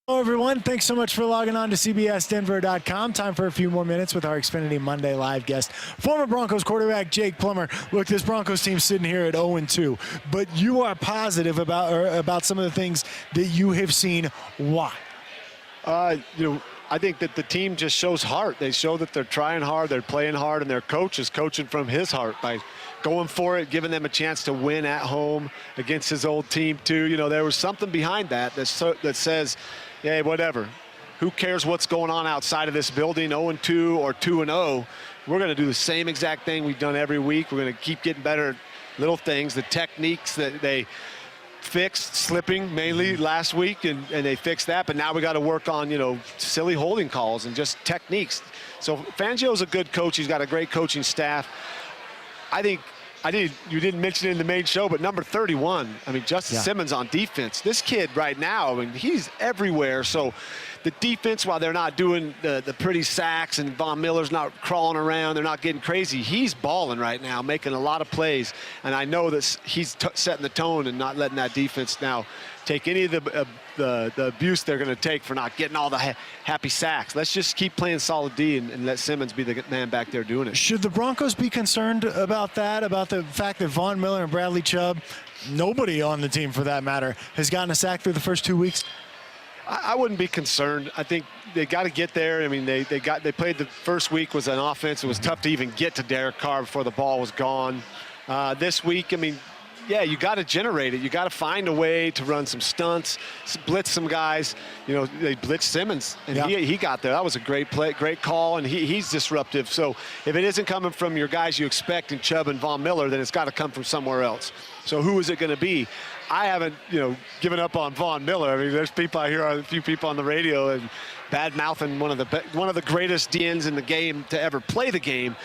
Hello, everyone. Thanks so much for logging on to CBSDenver.com. Time for a few more minutes with our Xfinity Monday live guest, former Broncos quarterback Jake Plummer. Look, this Broncos team's sitting here at 0-2, but you are positive about some of the things that you have seen. Why? I think that the team just shows heart. They show that they're trying hard, they're playing hard, and their coach is coaching from his heart by going for it, giving them a chance to win at home against his old team too. There was something behind that says, hey, whatever. Who cares what's going on outside of this building, 0-2 or 2-0. We're going to do the same exact thing we've done every week. We're going to keep getting better at little things, the techniques that they fixed, slipping mainly last week, and they fixed that. But now we got to work on, silly holding calls and just techniques. So Fangio's a good coach. He's got a great coaching staff. You didn't mention it in the main show, but number 31, Justice Simmons on defense. This kid right now, he's everywhere. So the defense, while they're not doing the pretty sacks and Von Miller's not crawling around, they're not getting crazy, he's balling right now, making a lot of plays. And I know that he's setting the tone and not letting that defense now take any of the abuse they're going to take for not getting all the happy sacks. Let's just keep playing solid D and let Simmons be the man back there doing it. Should the Broncos be concerned about that, about the fact that Von Miller and Bradley Chubb, nobody on the team for that matter, has gotten a sack through the first 2 weeks? I wouldn't be concerned. I think they got to get there. They played the first week was an offense. It was tough to even get to Derek Carr before the ball was gone. This week, yeah, you got to generate it. You got to find a way to run some stunts, blitz some guys. They blitzed Simmons, and he got there. That was a great play, great call, and he's disruptive. So if it isn't coming from your guys you expect in Chubb and Von Miller, then it's got to come from somewhere else. So who is it going to be? I haven't, given up on Von Miller. There's people I hear, a few people on the radio and bad-mouthing one of the greatest DNs in the game to ever play the game.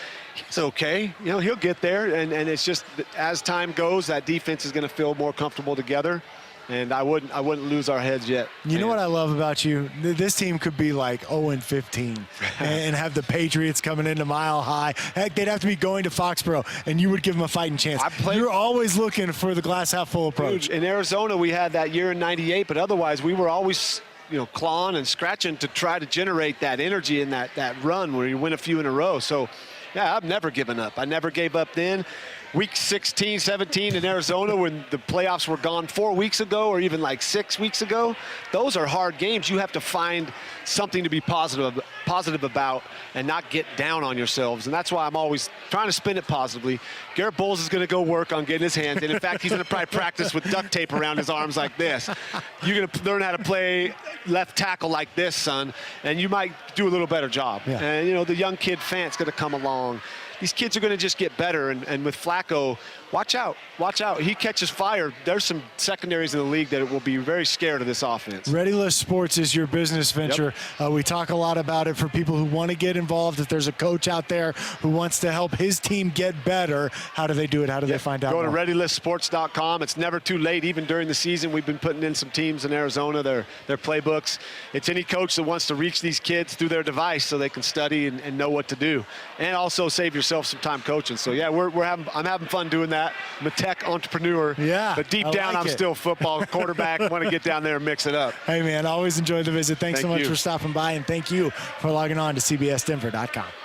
It's okay. He'll get there, and it's just as time goes, that defense is going to feel more comfortable together. And I wouldn't lose our heads yet. You know what I love about you? This team could be like 0-15 and have the Patriots coming into Mile High. Heck, they'd have to be going to Foxborough, and you would give them a fighting chance. You're always looking for the glass half full approach. In Arizona, we had that year in '98, but otherwise we were always clawing and scratching to try to generate that energy in that run where you win a few in a row. So, yeah, I've never given up. I never gave up then. Week 16, 17 in Arizona when the playoffs were gone 4 weeks ago or even like 6 weeks ago, those are hard games. You have to find something to be positive about and not get down on yourselves. And that's why I'm always trying to spin it positively. Garrett Bowles is going to go work on getting his hands. And in fact, he's going to probably practice with duct tape around his arms like this. You're going to learn how to play left tackle like this, son, and you might do a little better job. Yeah. And, the young kid Fant's going to come along. These kids are going to just get better, and with Flacco, watch out. He catches fire. There's some secondaries in the league that will be very scared of this offense. ReadyList Sports is your business venture. Yep. We talk a lot about it for people who want to get involved. If there's a coach out there who wants to help his team get better, how do they do it? How do they find out Go to more? ReadyListSports.com. It's never too late. Even during the season, we've been putting in some teams in Arizona, their playbooks. It's any coach that wants to reach these kids through their device so they can study and know what to do. And also save yourself some time coaching. So, yeah, I'm having fun doing that. I'm a tech entrepreneur. Yeah, but deep down, I'm still football quarterback. Want to get down there and mix it up. Hey, man, always enjoy the visit. Thanks so much for stopping by, and thank you for logging on to CBSDenver.com.